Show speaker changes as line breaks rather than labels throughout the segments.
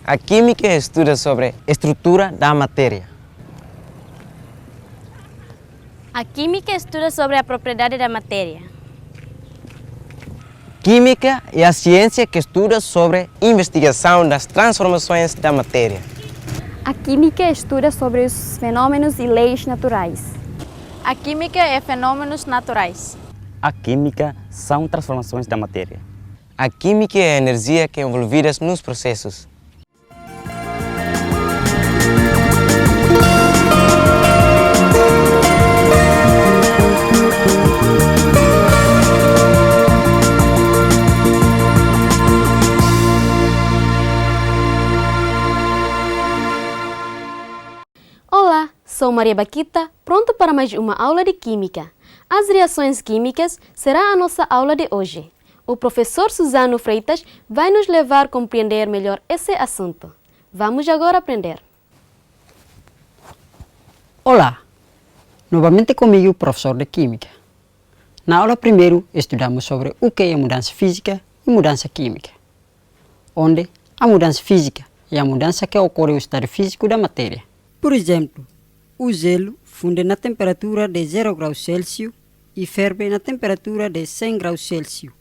A química estuda sobre estrutura da matéria.
A química estuda sobre a propriedade da matéria.
Química é a ciência que estuda sobre a investigação das transformações da matéria.
A química estuda sobre os fenômenos e leis naturais.
A química é fenômenos naturais.
A química são transformações da matéria.
A química é a energia que é envolvida nos processos.
Olá, sou Maria Baquita, pronto para mais uma aula de Química. As reações químicas será a nossa aula de hoje. O professor Suzano Freitas vai nos levar a compreender melhor esse assunto. Vamos agora aprender.
Olá, novamente comigo o professor de Química. Na aula primeiro estudamos sobre o que é mudança física e mudança química, onde a mudança física é a mudança que ocorre no estado físico da matéria. Por exemplo, o gelo funde na temperatura de 0 graus Celsius e ferve na temperatura de 100 graus Celsius.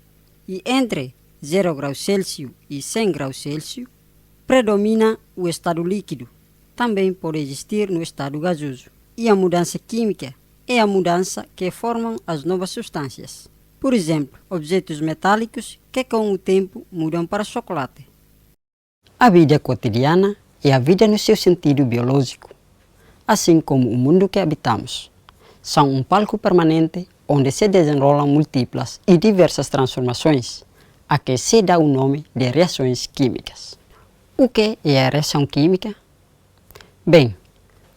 E entre 0 graus Celsius e 100 graus Celsius, predomina o estado líquido. Também pode existir no estado gasoso. E a mudança química é a mudança que formam as novas substâncias. Por exemplo, objetos metálicos que com o tempo mudam para chocolate. A vida cotidiana é a vida no seu sentido biológico, assim como o mundo que habitamos. São um palco permanente onde se desenrolam múltiplas e diversas transformações, a que se dá o nome de reações químicas. O que é a reação química? Bem,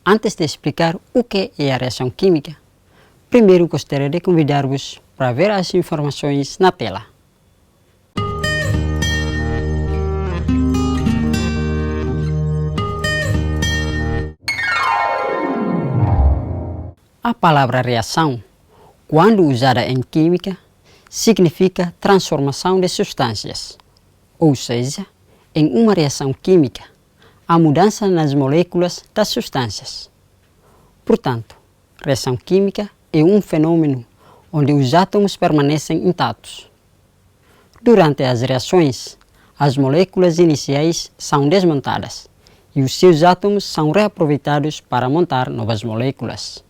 antes de explicar o que é a reação química, primeiro gostaria de convidar-vos para ver as informações na tela. A palavra reação, quando usada em química, significa transformação de substâncias, ou seja, em uma reação química, a mudança nas moléculas das substâncias. Portanto, reação química é um fenômeno onde os átomos permanecem intactos. Durante as reações, as moléculas iniciais são desmontadas e os seus átomos são reaproveitados para montar novas moléculas.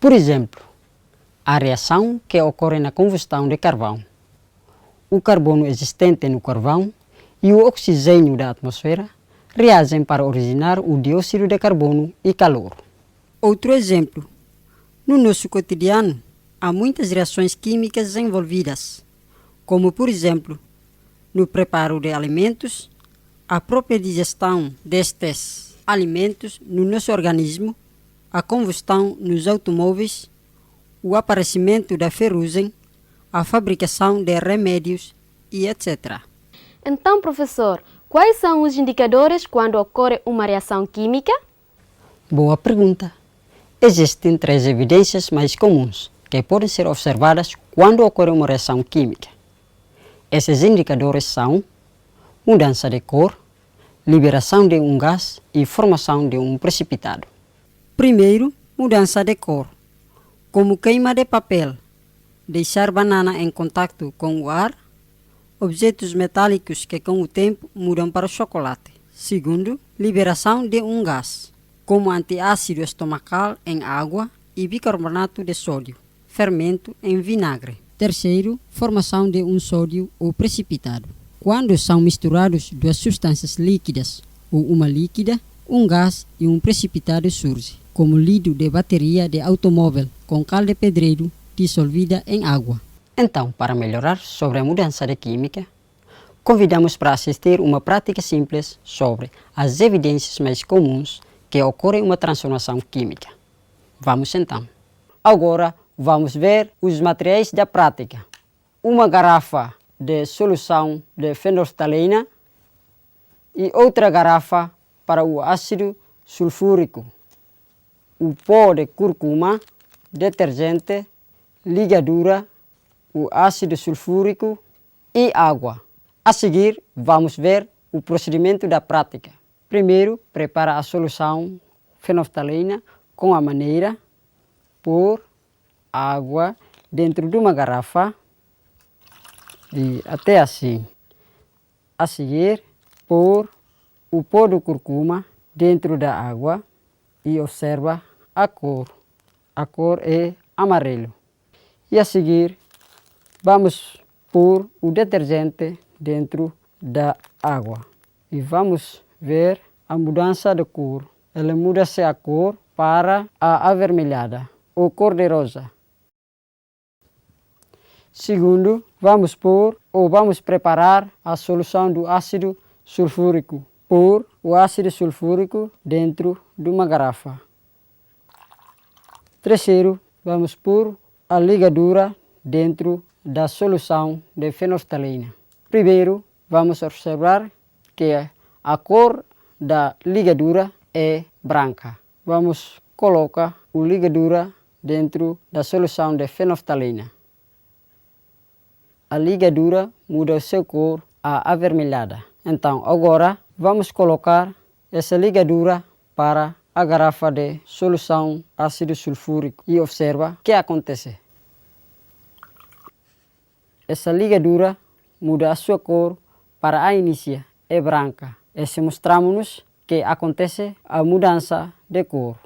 Por exemplo, a reação que ocorre na combustão de carvão. O carbono existente no carvão e o oxigênio da atmosfera reagem para originar o dióxido de carbono e calor. Outro exemplo. No nosso cotidiano, há muitas reações químicas envolvidas, como por exemplo, no preparo de alimentos, a própria digestão destes alimentos no nosso organismo, a combustão nos automóveis, o aparecimento da ferrugem, a fabricação de remédios e etc.
Então, professor, quais são os indicadores quando ocorre uma reação química?
Boa pergunta. Existem 3 evidências mais comuns que podem ser observadas quando ocorre uma reação química. Esses indicadores são mudança de cor, liberação de um gás e formação de um precipitado. Primeiro, mudança de cor, como queima de papel, deixar banana em contato com o ar, objetos metálicos que com o tempo mudam para chocolate. Segundo, liberação de um gás, como antiácido estomacal em água e bicarbonato de sódio, fermento em vinagre. Terceiro, formação de um sódio ou precipitado. Quando são misturados 2 substâncias líquidas ou uma líquida, um gás e um precipitado surge, como líquido de bateria de automóvel com cal de pedreiro dissolvida em água. Então, para melhorar sobre a mudança de química, convidamos para assistir uma prática simples sobre as evidências mais comuns que ocorre uma transformação química. Vamos então. Agora, vamos ver os materiais da prática. Uma garrafa de solução de fenolftalina e outra garrafa para o ácido sulfúrico, o pó de cúrcuma, detergente, ligadura, o ácido sulfúrico e água. A seguir, vamos ver o procedimento da prática. Primeiro, prepara a solução fenolftalina com a maneira pôr água dentro de uma garrafa e até assim. A seguir, pôr o pó do curcuma dentro da água e observa a cor. A cor é amarelo. E a seguir, vamos pôr o detergente dentro da água e vamos ver a mudança de cor. Ela muda-se a cor para a avermelhada ou cor de rosa. Segundo, vamos pôr ou vamos preparar a solução do ácido sulfúrico. Pôr o ácido sulfúrico dentro de uma garrafa. Terceiro, vamos pôr a ligadura dentro da solução de fenolftalina. Primeiro, vamos observar que a cor da ligadura é branca. Vamos colocar a ligadura dentro da solução de fenolftalina. A ligadura muda o seu cor a avermelhada. Então, agora, vamos colocar essa ligadura para a garrafa de solução ácido sulfúrico e observa o que acontece. Essa ligadura muda a sua cor para a início, é branca. Esse mostramos-nos que acontece a mudança de cor.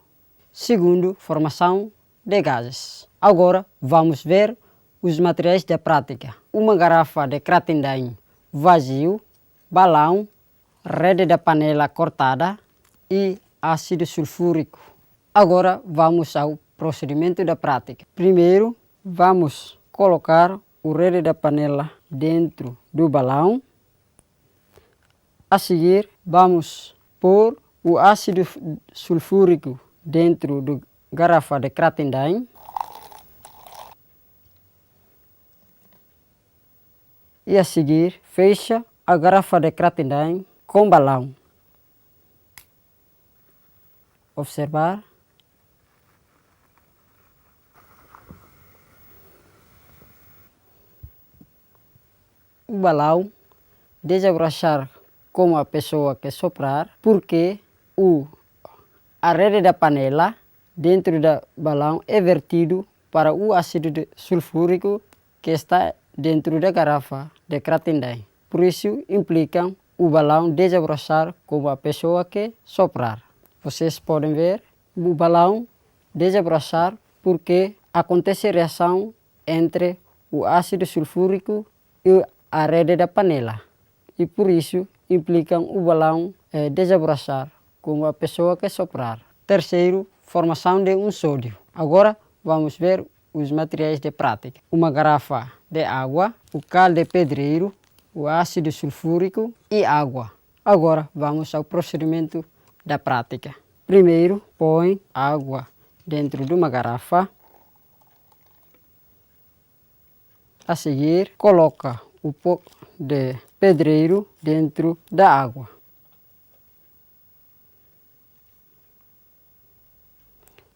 Segundo, formação de gases. Agora, vamos ver os materiais da prática. Uma garrafa de Kratendain vazio, balão, rede da panela cortada e ácido sulfúrico. Agora vamos ao procedimento da prática. Primeiro, vamos colocar o rede da panela dentro do balão. A seguir, vamos pôr o ácido sulfúrico dentro da garrafa de Kratendain. E a seguir, fecha a garrafa de Kratendain com balão. Observar. O balão desabrochar como a pessoa que soprar, porque a rede da panela dentro do balão é vertido para o ácido sulfúrico que está dentro da garrafa de Kratendain. Por isso, implicam o balão desabrochar como a pessoa que soprar. Vocês podem ver o balão desabrochar porque acontece reação entre o ácido sulfúrico e a rede da panela. E por isso, implicam o balão desabrochar como a pessoa que soprar. Terceiro, formação de um sódio. Agora, vamos ver os materiais de prática. Uma garrafa de água, o cal de pedreiro, o ácido sulfúrico e água. Agora vamos ao procedimento da prática. Primeiro, põe água dentro de uma garrafa. A seguir, coloca o pó de pedreiro dentro da água.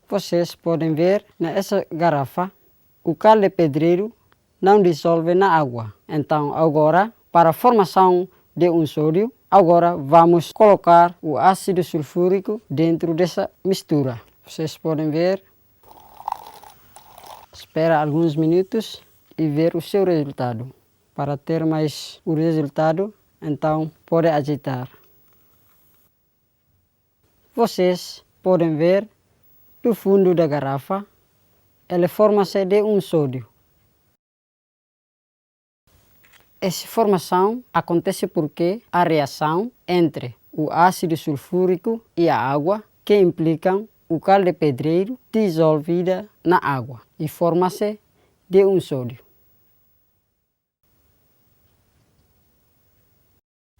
Vocês podem ver nessa garrafa, o cal de pedreiro não dissolve na água. Então, agora, para a formação de um sódio, agora vamos colocar o ácido sulfúrico dentro dessa mistura. Vocês podem ver. Espera alguns minutos e ver o seu resultado. Para ter mais o resultado, então pode agitar. Vocês podem ver do fundo da garrafa, ela forma-se de um sódio. Essa formação acontece porque a reação entre o ácido sulfúrico e a água que implicam o cal de pedreiro dissolvida na água e forma-se de um sódio.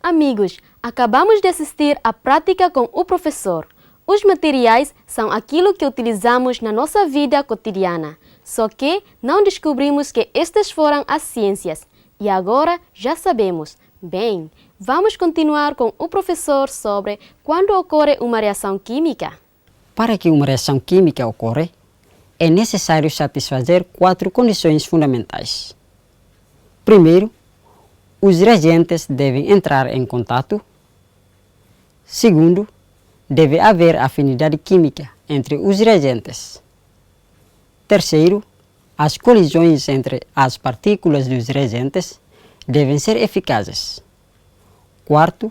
Amigos, acabamos de assistir à prática com o professor. Os materiais são aquilo que utilizamos na nossa vida cotidiana, só que não descobrimos que estas foram as ciências. E agora já sabemos. Bem, vamos continuar com o professor sobre quando ocorre uma reação química.
Para que uma reação química ocorra, é necessário satisfazer 4 condições fundamentais. Primeiro, os reagentes devem entrar em contato Segundo, deve haver afinidade química entre os reagentes. Terceiro, as colisões entre as partículas dos reagentes devem ser eficazes. Quarto,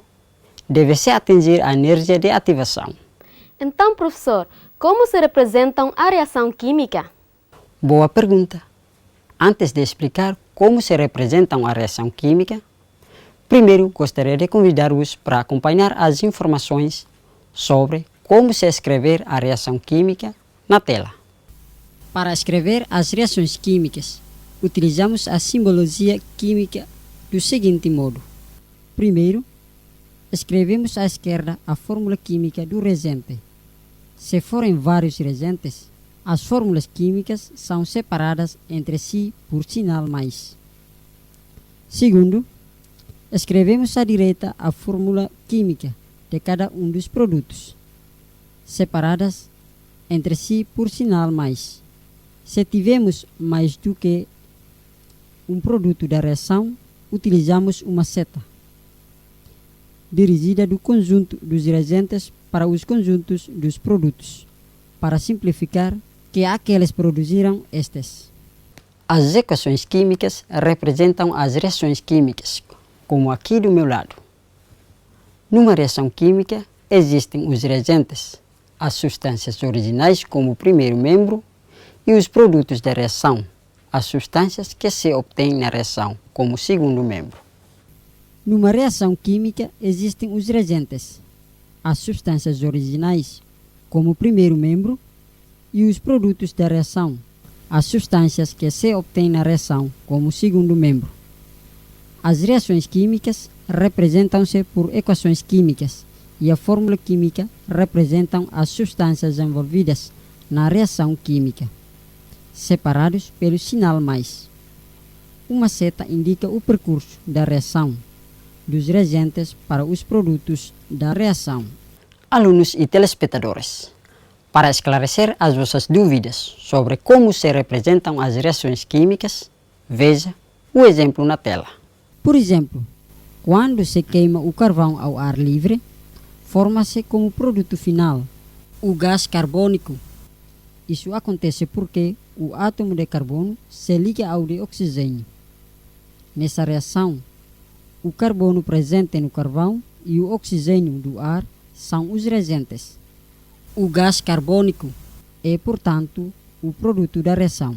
deve-se atingir a energia de ativação.
Então, professor, como se representam a reação química?
Boa pergunta. Antes de explicar como se representam a reação química, primeiro gostaria de convidar-vos para acompanhar as informações sobre como se escrever a reação química na tela. Para escrever as reações químicas, utilizamos a simbologia química do seguinte modo. Primeiro, escrevemos à esquerda a fórmula química do reagente. Se forem vários reagentes, as fórmulas químicas são separadas entre si por sinal mais. Segundo, escrevemos à direita a fórmula química de cada um dos produtos, separadas entre si por sinal mais. Se tivermos mais do que um produto da reação, utilizamos uma seta dirigida do conjunto dos reagentes para os conjuntos dos produtos, para simplificar que aqueles produziram estes. As equações químicas representam as reações químicas, como aqui do meu lado. Numa reação química, existem os reagentes, as substâncias originais como primeiro membro e os produtos da reação, as substâncias que se obtêm na reação como segundo membro. Numa reação química, existem os reagentes, as substâncias originais como primeiro membro e os produtos da reação, as substâncias que se obtêm na reação como segundo membro. As reações químicas representam-se por equações químicas e a fórmula química representam as substâncias envolvidas na reação química, separados pelo sinal mais. Uma seta indica o percurso da reação dos reagentes para os produtos da reação. Alunos e telespectadores, para esclarecer as vossas dúvidas sobre como se representam as reações químicas, veja o exemplo na tela. Por exemplo, quando se queima o carvão ao ar livre, forma-se como produto final o gás carbônico. Isso acontece porque o átomo de carbono se liga ao de oxigênio. Nessa reação, o carbono presente no carvão e o oxigênio do ar são os reagentes. O gás carbônico é, portanto, o produto da reação.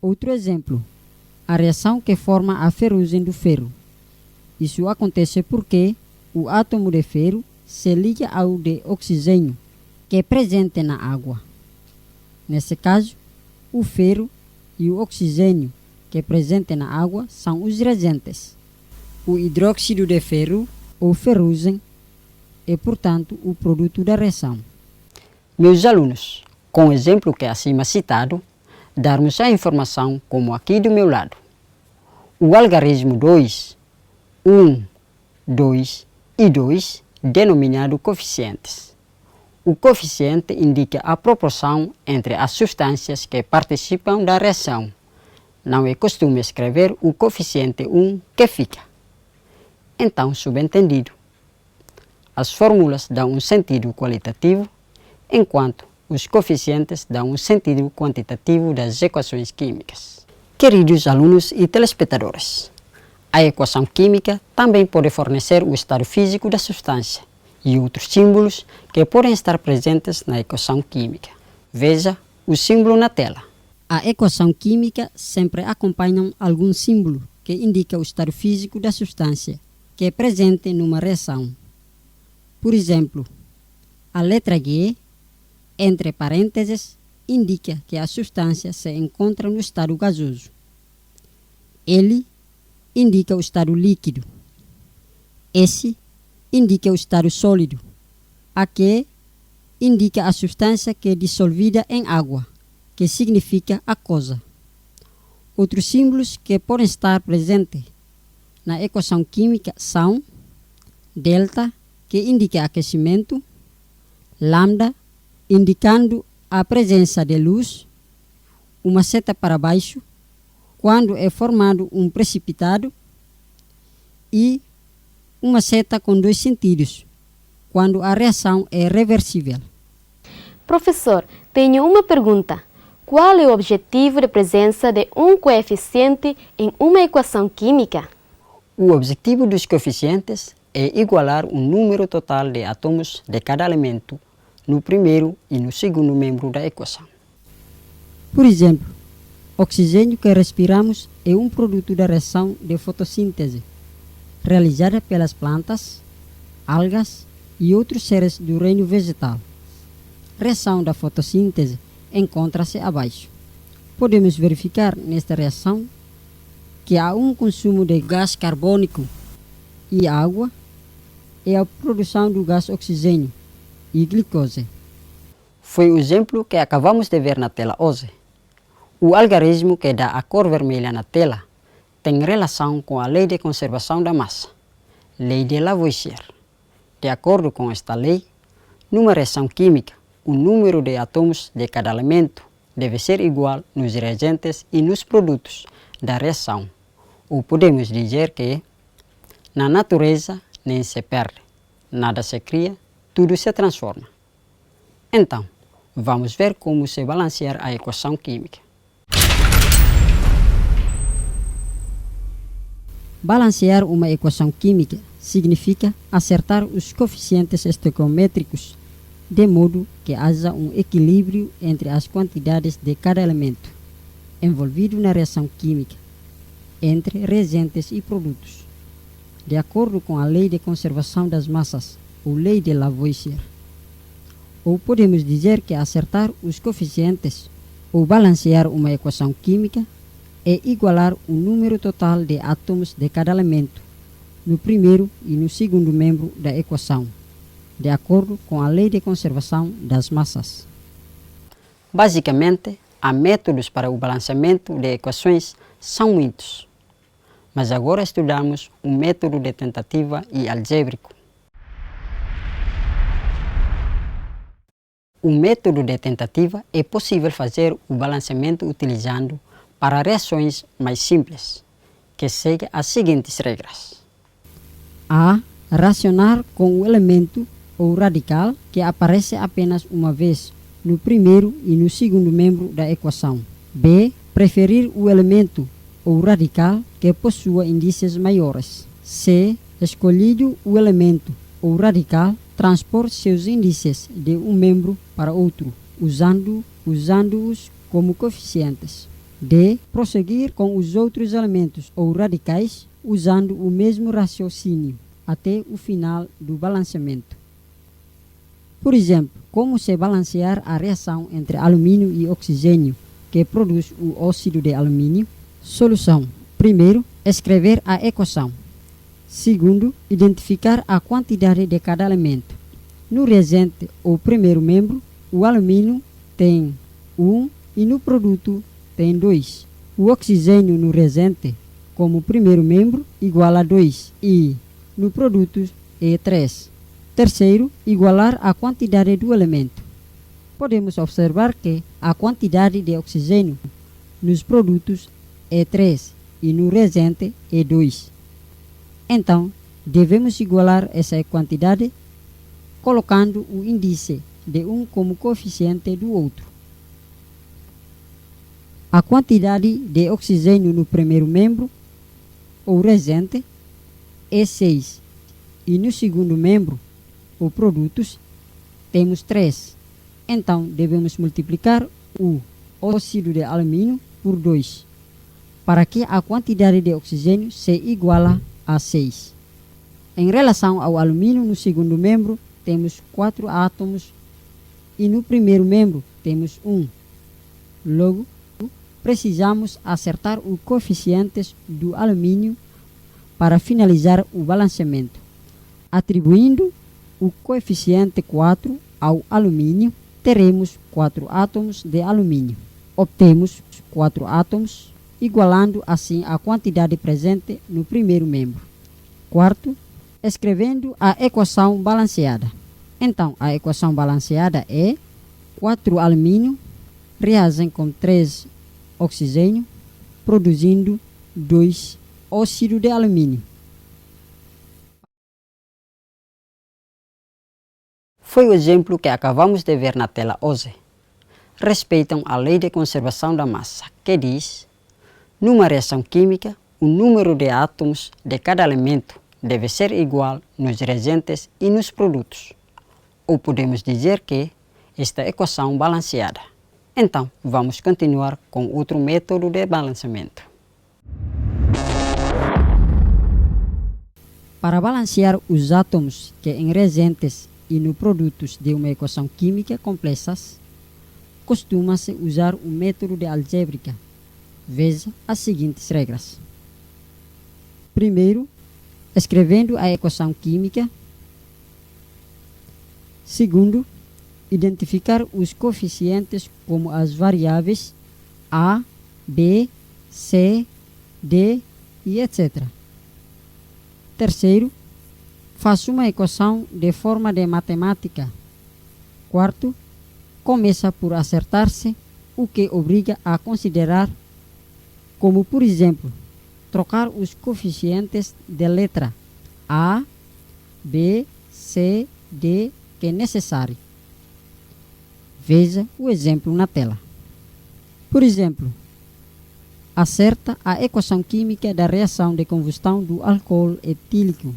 Outro exemplo, a reação que forma a ferrugem do ferro. Isso acontece porque o átomo de ferro se liga ao de oxigênio, que é presente na água. Nesse caso, o ferro e o oxigênio, que é presente na água, são os reagentes. O hidróxido de ferro, ou ferrugem, é, portanto, o produto da reação. Meus alunos, com o exemplo que acima citado, darmos a informação como aqui do meu lado. O algarismo 2, 1, 2 e 2, denominado coeficientes. O coeficiente indica a proporção entre as substâncias que participam da reação. Não é costume escrever o coeficiente 1 que fica. Então, subentendido, as fórmulas dão um sentido qualitativo, enquanto os coeficientes dão um sentido quantitativo das equações químicas. Queridos alunos e telespectadores, a equação química também pode fornecer o estado físico da substância e outros símbolos que podem estar presentes na equação química. Veja o símbolo na tela. A equação química sempre acompanha algum símbolo que indica o estado físico da substância que é presente numa reação. Por exemplo, a letra G, entre parênteses, indica que a substância se encontra no estado gasoso. L indica o estado líquido. S indica o estado sólido. A Q indica a substância que é dissolvida em água, que significa aquosa. Outros símbolos que podem estar presentes na equação química são delta, que indica aquecimento, lambda, indicando a presença de luz, uma seta para baixo, quando é formado um precipitado, e uma seta com dois sentidos, quando a reação é reversível.
Professor, tenho uma pergunta. Qual é o objetivo de presença de um coeficiente em uma equação química?
O objetivo dos coeficientes é igualar o número total de átomos de cada elemento no primeiro e no segundo membro da equação. Por exemplo, o oxigênio que respiramos é um produto da reação de fotossíntese, realizada pelas plantas, algas e outros seres do reino vegetal. A reação da fotossíntese encontra-se abaixo. Podemos verificar nesta reação que há um consumo de gás carbônico e água e a produção do gás oxigênio e glicose. Foi o exemplo que acabamos de ver na tela hoje. O algarismo que dá a cor vermelha na tela tem relação com a lei de conservação da massa, lei de Lavoisier. De acordo com esta lei, numa reação química, o número de átomos de cada elemento deve ser igual nos reagentes e nos produtos da reação. Ou podemos dizer que, na natureza, nem se perde, nada se cria, tudo se transforma. Então, vamos ver como se balancear a equação química. Balancear uma equação química significa acertar os coeficientes estequiométricos de modo que haja um equilíbrio entre as quantidades de cada elemento envolvido na reação química, entre reagentes e produtos, de acordo com a lei de conservação das massas, ou lei de Lavoisier. Ou podemos dizer que acertar os coeficientes ou balancear uma equação química é igualar o número total de átomos de cada elemento no primeiro e no segundo membro da equação, de acordo com a lei de conservação das massas. Basicamente, há métodos para o balanceamento de equações são muitos, mas agora estudamos o método de tentativa e algébrico. O método de tentativa é possível fazer o balanceamento utilizando para reações mais simples, que segue as seguintes regras. A. Racionar com o elemento ou radical que aparece apenas uma vez no primeiro e no segundo membro da equação. B. Preferir o elemento ou radical que possua índices maiores. C. Escolhido o elemento ou radical, transpor seus índices de um membro para outro, usando-os como coeficientes. D. Prosseguir com os outros elementos ou radicais usando o mesmo raciocínio até o final do balanceamento. Por exemplo, como se balancear a reação entre alumínio e oxigênio que produz o óxido de alumínio? Solução. Primeiro, escrever a equação. Segundo, identificar a quantidade de cada elemento. No reagente ou primeiro membro, o alumínio tem 1 e no produto tem 2. O oxigênio no reagente, como primeiro membro, igual a 2 e no produto é 3. Terceiro, igualar a quantidade do elemento. Podemos observar que a quantidade de oxigênio nos produtos é 3 e no reagente é 2. Então, devemos igualar essa quantidade colocando o índice de um como coeficiente do outro. A quantidade de oxigênio no primeiro membro, ou reagente, é 6. E no segundo membro, ou produtos, temos 3. Então, devemos multiplicar o óxido de alumínio por 2, para que a quantidade de oxigênio se iguala a 6. Em relação ao alumínio, no segundo membro, temos 4 átomos e no primeiro membro temos 1. Logo, precisamos acertar os coeficientes do alumínio para finalizar o balanceamento. Atribuindo o coeficiente 4 ao alumínio, teremos 4 átomos de alumínio. Obtemos 4 átomos, igualando assim a quantidade presente no primeiro membro. Quarto, escrevendo a equação balanceada. Então, a equação balanceada é 4 alumínio reagem com 3 oxigênio, produzindo 2 óxido de alumínio. foi o exemplo que acabamos de ver na tela hoje. Respeitam a lei de conservação da massa, que diz: numa reação química, o número de átomos de cada elemento deve ser igual nos reagentes e nos produtos. Ou podemos dizer que esta equação balanceada. Então, vamos continuar com outro método de balanceamento. Para balancear os átomos que em reagentes e no produtos de uma equação química complexas, costuma-se usar o método de algébrica. Veja as seguintes regras. Primeiro, escrevendo a equação química. Segundo, identificar os coeficientes como as variáveis A, B, C, D e etc. Terceiro, faça uma equação de forma de matemática. Quarto, começa por acertar-se, o que obriga a considerar, como por exemplo, trocar os coeficientes de letra A, B, C, D que é necessário. Veja o exemplo na tela. Por exemplo, acerta a equação química da reação de combustão do álcool etílico,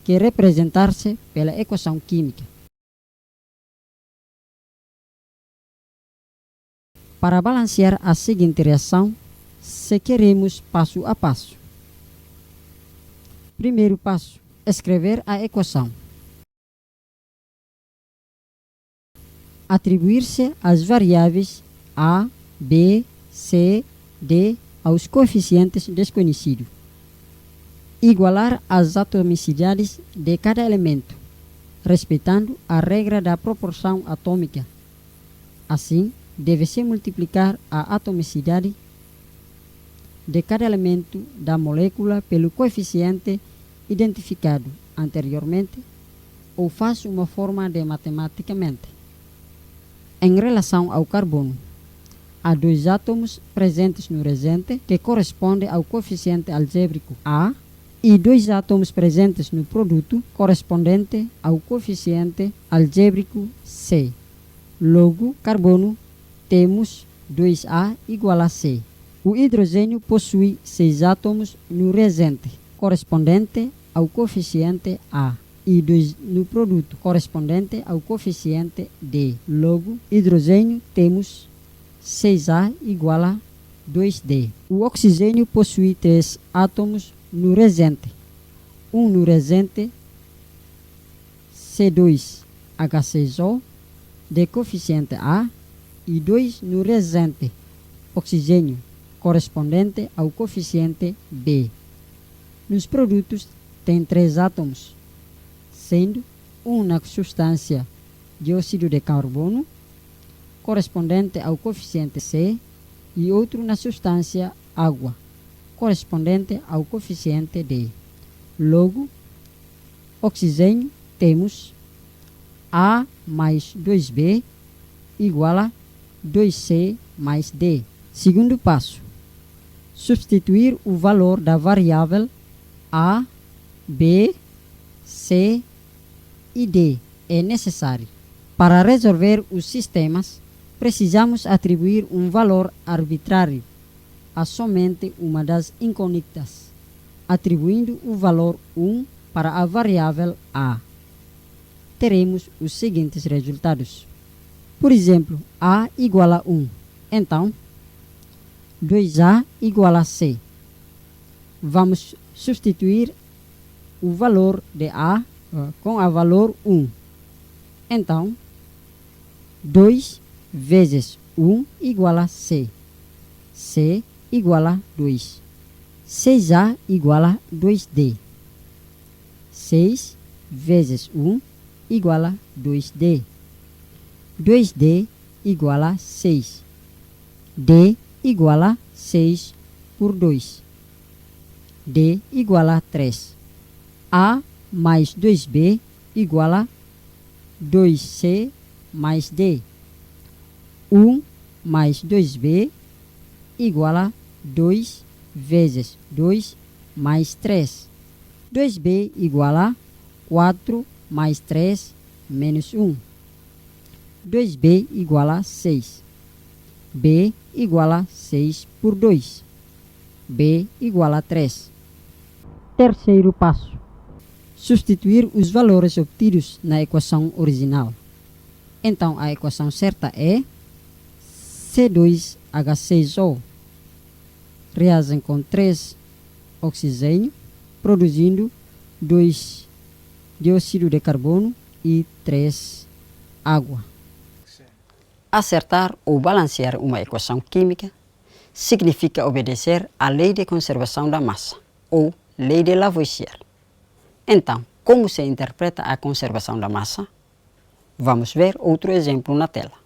que representar-se pela equação química. Para balancear a seguinte reação, seguiremos passo a passo. Primeiro passo, escrever a equação. Atribuir-se as variáveis A, B, C, D aos coeficientes desconhecidos. Igualar as atomicidades de cada elemento, respeitando a regra da proporção atômica. Assim, deve-se multiplicar a atomicidade de cada elemento da molécula pelo coeficiente identificado anteriormente, ou faz uma forma de matematicamente. Em relação ao carbono, há dois átomos presentes no reagente que corresponde ao coeficiente algébrico A e dois átomos presentes no produto correspondente ao coeficiente algébrico C. Logo, carbono temos 2A igual a C. O hidrogênio possui 6 átomos no reagente correspondente ao coeficiente A e 2 no produto correspondente ao coeficiente D. Logo, hidrogênio temos 6A igual a 2D. O oxigênio possui 3 átomos no reagente. Um no reagente C2H6O de coeficiente A e 2 no reagente oxigênio correspondente ao coeficiente B. Nos produtos tem 3 átomos, sendo um na substância dióxido de carbono, correspondente ao coeficiente C, e outro na substância água, correspondente ao coeficiente D. Logo, oxigênio temos A mais 2B igual a 2C mais D. Segundo passo, substituir o valor da variável A, B, C e D é necessário. Para resolver os sistemas, precisamos atribuir um valor arbitrário a somente uma das incógnitas, atribuindo o valor 1 para a variável A. Teremos os seguintes resultados. Por exemplo, A igual a 1. Então, 2A igual a C. Vamos substituir o valor de A com a valor 1. Então, 2 vezes 1 igual a C. C igual a 2. 6A igual a 2D. 6 vezes 1 igual a 2D. 2D igual a 6. D igual a 6 por 2. D igual a 3. A mais 2B igual a 2C mais D. 1 mais 2B igual a 2 vezes 2 mais 3. 2B igual a 4 mais 3 menos 1. 2b igual a 6. b igual a 6 por 2. b igual a 3. Terceiro passo. Substituir os valores obtidos na equação original. Então, a equação certa é C2H6O. Reagem com 3 oxigênio, produzindo 2 dióxido de carbono e 3 água. Acertar ou balancear uma equação química significa obedecer à lei de conservação da massa, ou lei de Lavoisier. Então, como se interpreta a conservação da massa? Vamos ver outro exemplo na tela.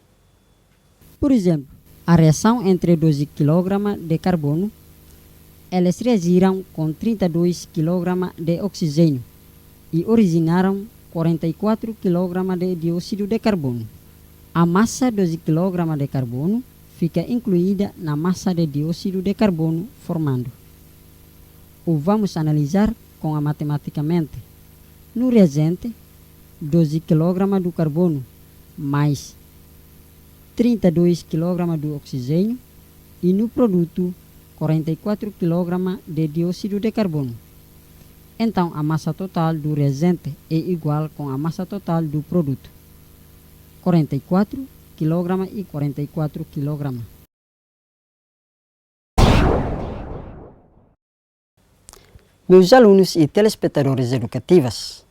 Por exemplo, a reação entre 12 kg de carbono, elas reagiram com 32 kg de oxigênio e originaram 44 kg de dióxido de carbono. A massa 12 kg de carbono fica incluída na massa de dióxido de carbono formando. Ou vamos analisar com a matematicamente. No reagente, 12 kg do carbono mais 32 kg do oxigênio e no produto 44 kg de dióxido de carbono. Então, a massa total do reagente é igual com a massa total do produto. 44 kg e 44 kg. Meus alunos e telespectadores educativos,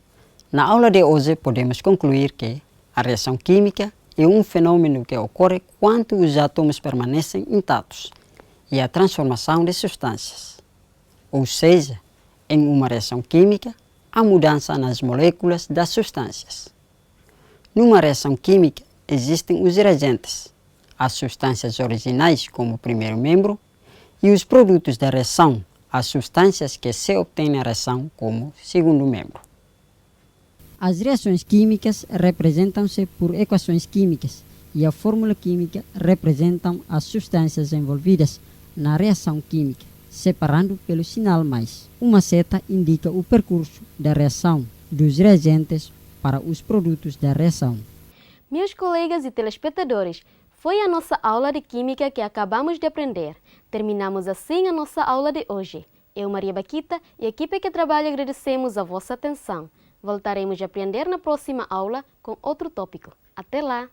na aula de hoje podemos concluir que a reação química é um fenômeno que ocorre quando os átomos permanecem intactos e a transformação de substâncias. Ou seja, em uma reação química, há mudança nas moléculas das substâncias. Numa reação química, existem os reagentes, as substâncias originais como primeiro membro e os produtos da reação, as substâncias que se obtêm na reação como segundo membro. As reações químicas representam-se por equações químicas e a fórmula química representam as substâncias envolvidas na reação química, separando pelo sinal mais. Uma seta indica o percurso da reação dos reagentes para os produtos da reação.
Meus colegas e telespectadores, foi a nossa aula de Química que acabamos de aprender. Terminamos assim a nossa aula de hoje. Eu, Maria Baquita, e a equipe que trabalha agradecemos a vossa atenção. Voltaremos a aprender na próxima aula com outro tópico. Até lá!